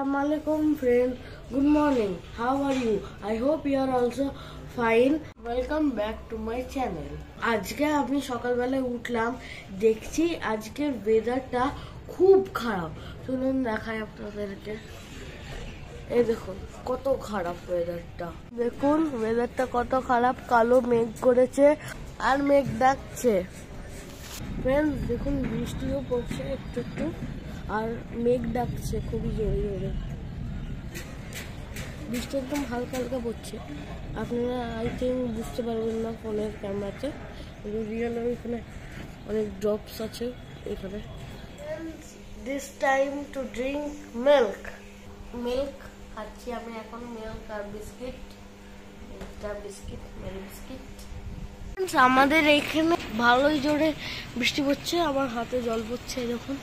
Assalamualaikum friends. Good morning. How are you? I hope you are also fine. Welcome back to my channel. আজকে আমি সকালবেলা উঠলাম, দেখছি আজকের ওয়েদারটা খুব খারাপ। চলুন দেখাই আপনাদেরকে। এই দেখুন কত খারাপ ওয়েদারটা। দেখুন ওয়েদারটা কত খারাপ, কালো মেঘ করেছে আর মেঘ ডাকছে। ফ্রেন্ডস দেখুন বৃষ্টিও পড়ছে একটু একটু আর মেঘ ডাকছে খুবই জোরে জোরে। বৃষ্টি একদম হালকা হালকা পড়ছে, আপনারা আই থিঙ্ক বুঝতে পারবেন না ফোনের ক্যামেরাতে, কিন্তু রিয়েল এখানে অনেক ড্রপস আছে এখানে। This time to drink milk. Milk খাচ্ছি আমি এখন, মিল্ক আর বিস্কিট। Biscuit Marie biscuit. আমাদের এখানে ভালোই জোরে বৃষ্টি পড়ছে, আমার হাতে জল পড়ছে দেখুন।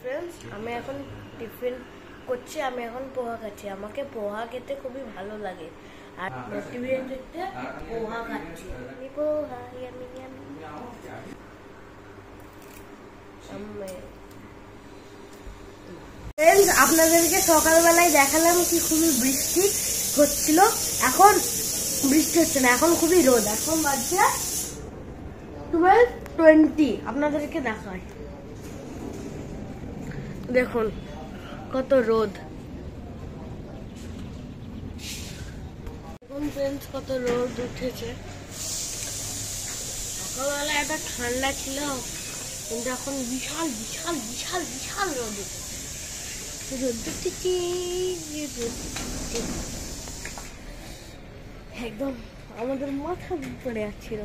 ফ্রেন্ডস আমি এখন টিফিন করছি, আমি এখন পোহা খাচ্ছি। আমাকে পোহা খেতে খুবই ভালো লাগে আর টিভিতে দেখতে পোহা খাচ্ছি। আমি পোহা ইয়ামি ইয়ামি। ফ্রেন্ডস আপনাদেরকে সকালবেলায় দেখালাম কি খুবই বৃষ্টি হচ্ছিল, এখন বৃষ্টি হচ্ছে না, এখন খুবই রোদ। এখন বাজছে 12:20। আপনাদেরকে দেখায় দেখুন কত রোদ। দেখুন ফ্রেন্ডস কত রোদ উঠেছে। সকালবেলা একটা ঠান্ডা ছিল, কিন্তু এখন বিশাল বিশাল বিশাল বিশাল রোদ উঠেছে। একদম আমাদের মাথা পড়ে যাচ্ছিল।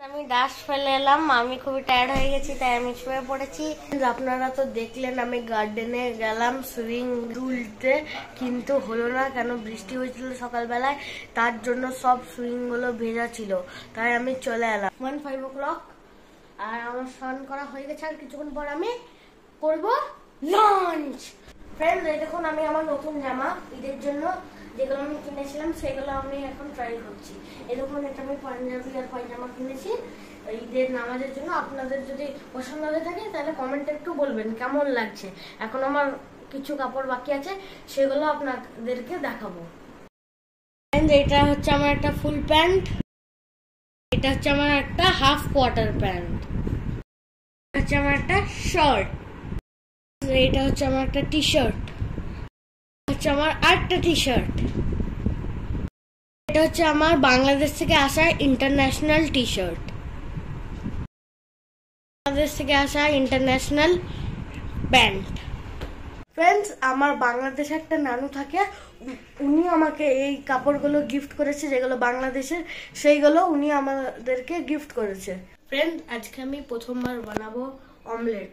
আমি ডাস্ট ফেলে এলাম, আমি খুবই টায়ার্ড হয়ে গেছি তাই আমি শুয়ে পড়েছি। আপনারা তো দেখলেন আমি গার্ডেনে গেলাম সুইং তুলতে, কিন্তু হলো না কেন, বৃষ্টি হয়েছিল সকালবেলায়, তার জন্য সব সুইং গুলো ভেজা ছিল, তাই আমি চলে এলাম। 5 o'clock আর আমার স্নান করা হয়ে গেছে, আর কিছুক্ষণ পর আমি করবো লাঞ্চ। ফ্রেন্ডস এই দেখুন আমি আমার নতুন জামা ঈদের জন্য যেগুলো আমি কিনেছিলাম সেগুলো আমি এখন ট্রাই করছি। এই দেখুন এটা আমি পাঞ্জাবি আর পায়জামা কিনেছি ঈদের নামাজের জন্য। আপনাদের যদি পছন্দ হয়ে থাকে তাহলে কমেন্টে একটু বলবেন কেমন লাগছে। এখন আমার কিছু কাপড় বাকি আছে, সেগুলো আপনাদেরকে দেখাবো। এটা হচ্ছে আমার একটা ফুল প্যান্ট, এটা হচ্ছে আমার একটা হাফ কোয়ার্টার প্যান্ট, এটা হচ্ছে আমার একটা শার্ট, এটা হচ্ছে আমার একটা টি শার্ট, হচ্ছে আমার আরেকটা টি শার্ট, এটা হচ্ছে আমার বাংলাদেশ থেকে আসা ইন্টারন্যাশনাল টি শার্ট, বাংলাদেশ থেকে আসা ইন্টারন্যাশনাল প্যান্ট। ফ্রেন্ডস আমার বাংলাদেশে একটা নানু থাকে, উনি আমাকে এই কাপড়গুলো গিফট করেছে যেগুলো বাংলাদেশের, সেইগুলো উনি আমাদেরকে গিফট করেছে। ফ্রেন্ড আজকে আমি প্রথমবার বানাবো অমলেট,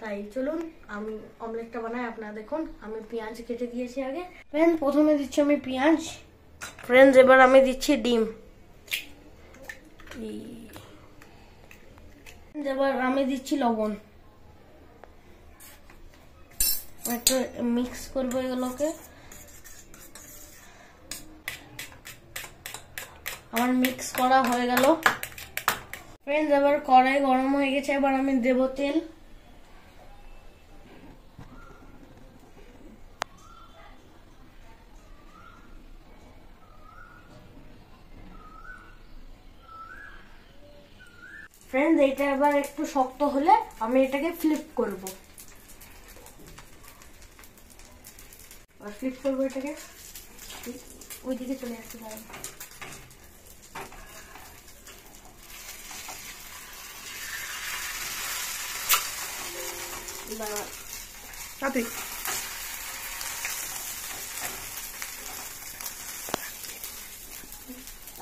তাই চলুন আমি অমলেটটা বানাই। আপনারা দেখুন আমি পেঁয়াজ কেটে দিয়েছি আগে। ফ্রেন্ড প্রথমে দিচ্ছি আমি পেঁয়াজ। ফ্রেন্ডস এবার আমি দিচ্ছি ডিম। এবার আমি দিচ্ছি লবণ। একটু মিক্স করবো এগুলোকে। আমার মিক্স করা হয়ে গেল। ফ্রেন্ডস, এবার কড়াই গরম হয়ে গেছে, এবার আমি দেব তেল। ফ্রেন্ডস, এটা এবার একটু শক্ত হলে আমি এটাকে ফ্লিপ করব। আর ফ্লিপ করবো এটাকে, ওইদিকে চলে আসতে পারে।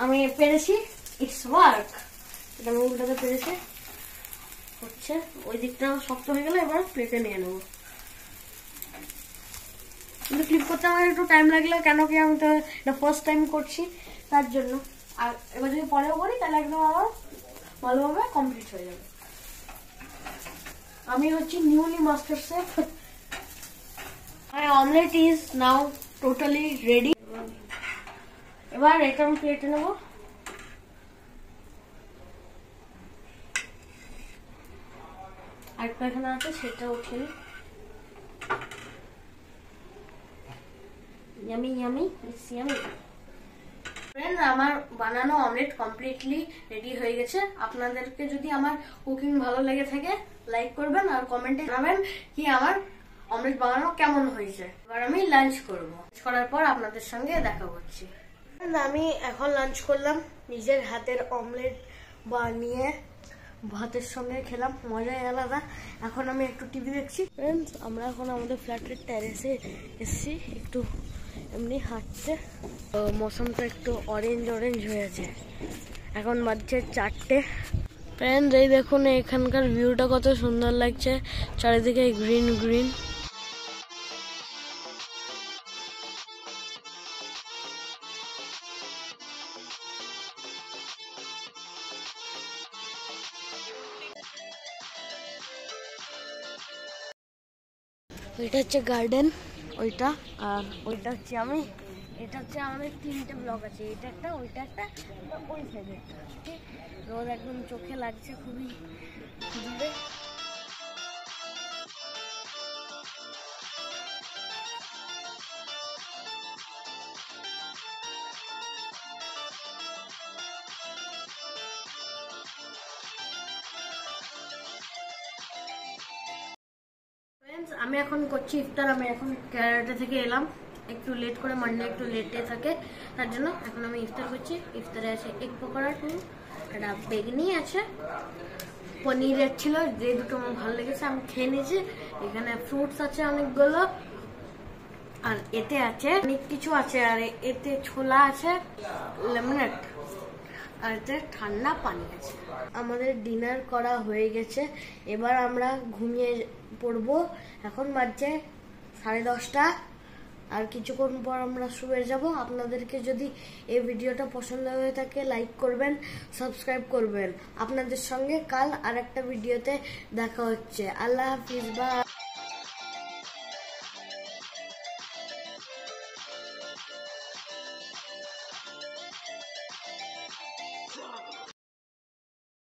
আমি পেরেছি, ইটস ওয়ার্ক। এটা আমি উল্টাতে পেরেছি, হচ্ছে। ওই দিকটা শক্ত হয়ে গেলে এবার প্লেটে নিয়ে নেবো। কিন্তু ফ্লিপ করতে আমার একটু টাইম লাগলো, কেন কি আমি তো এটা ফার্স্ট টাইম করছি, তার জন্য। আর এবার যদি পরেও করি তাহলে একদম আমার ভালোভাবে কমপ্লিট হয়ে যাবে। আমি হচ্ছি newly master chef. My omelette is now totally ready. এবার এটা আমি প্লেটে নেবো। আরেকটা এখানে আছে, সেটা উঠিয়ে নিই। Yummy yummy, it's yummy. Friends, আমার বানানো অমলেট কমপ্লিটলি রেডি হয়ে গেছে। আপনাদেরকে যদি আমার কুকিং ভালো লেগে থাকে লাইক করবেন আর কমেন্টে জানাবেন কি আমার অমলেট বানানো কেমন হয়েছে। এবার আমি লাঞ্চ করব। করার পর আপনাদের সঙ্গে দেখা করছি। আমি এখন লাঞ্চ করলাম, নিজের হাতের অমলেট বানিয়ে ভাতের সঙ্গে খেলাম, মজাই আলাদা। এখন আমি একটু টিভি দেখছি। ফ্রেন্ডস, আমরা এখন আমাদের ফ্ল্যাটের টেরেসে এসেছি একটু এমনি হাঁটতে। মৌসুমটা একটু অরেঞ্জ অরেঞ্জ হয়ে আছে। এখন বাজছে 4টে। ফ্রেন্ডস, এই দেখুন এখানকার ভিউটা কত সুন্দর লাগছে, চারিদিকে গ্রিন গ্রিন। এটা হচ্ছে গার্ডেন, ওইটা, আর ওইটা হচ্ছে আমি। এটা হচ্ছে আমাদের 3টে ব্লক আছে, এটা একটা, ওইটা একটা, ওই সাইডে একটা। রোদ একদম চোখে লাগছে খুবই দূরে। আমি এখন করছি ইফতার। আমি এখন ক্যারাটে থেকে এলাম, একটু লেট করে, মান্ডে একটু লেটে থাকে, তার জন্য এখন আমি ইফতার করছি। ইফতারে আছে এগ পকোড়া, একটা বেগনি আছে, পনিরের ছিল, যে দুটো আমার ভালো লেগেছে আমি খেয়ে নিয়েছি। এখানে ফ্রুটস আছে অনেকগুলো, আর এতে আছে অনেক কিছু আছে, আর এতে ছোলা আছে, লেমনেড, আর এতে ঠান্ডা পানি আছে। আমাদের ডিনার করা হয়ে গেছে, এবার আমরা ঘুমিয়ে পড়বো। এখন বাজছে 10:30, আর কিছুক্ষণ পর আমরা শুয়ে যাব। আপনাদেরকে যদি এই ভিডিওটা পছন্দ হয়ে থাকে লাইক করবেন, সাবস্ক্রাইব করবেন। আপনাদের সঙ্গে কাল আর একটা ভিডিওতে দেখা হচ্ছে। আল্লাহ হাফিজ, বাই।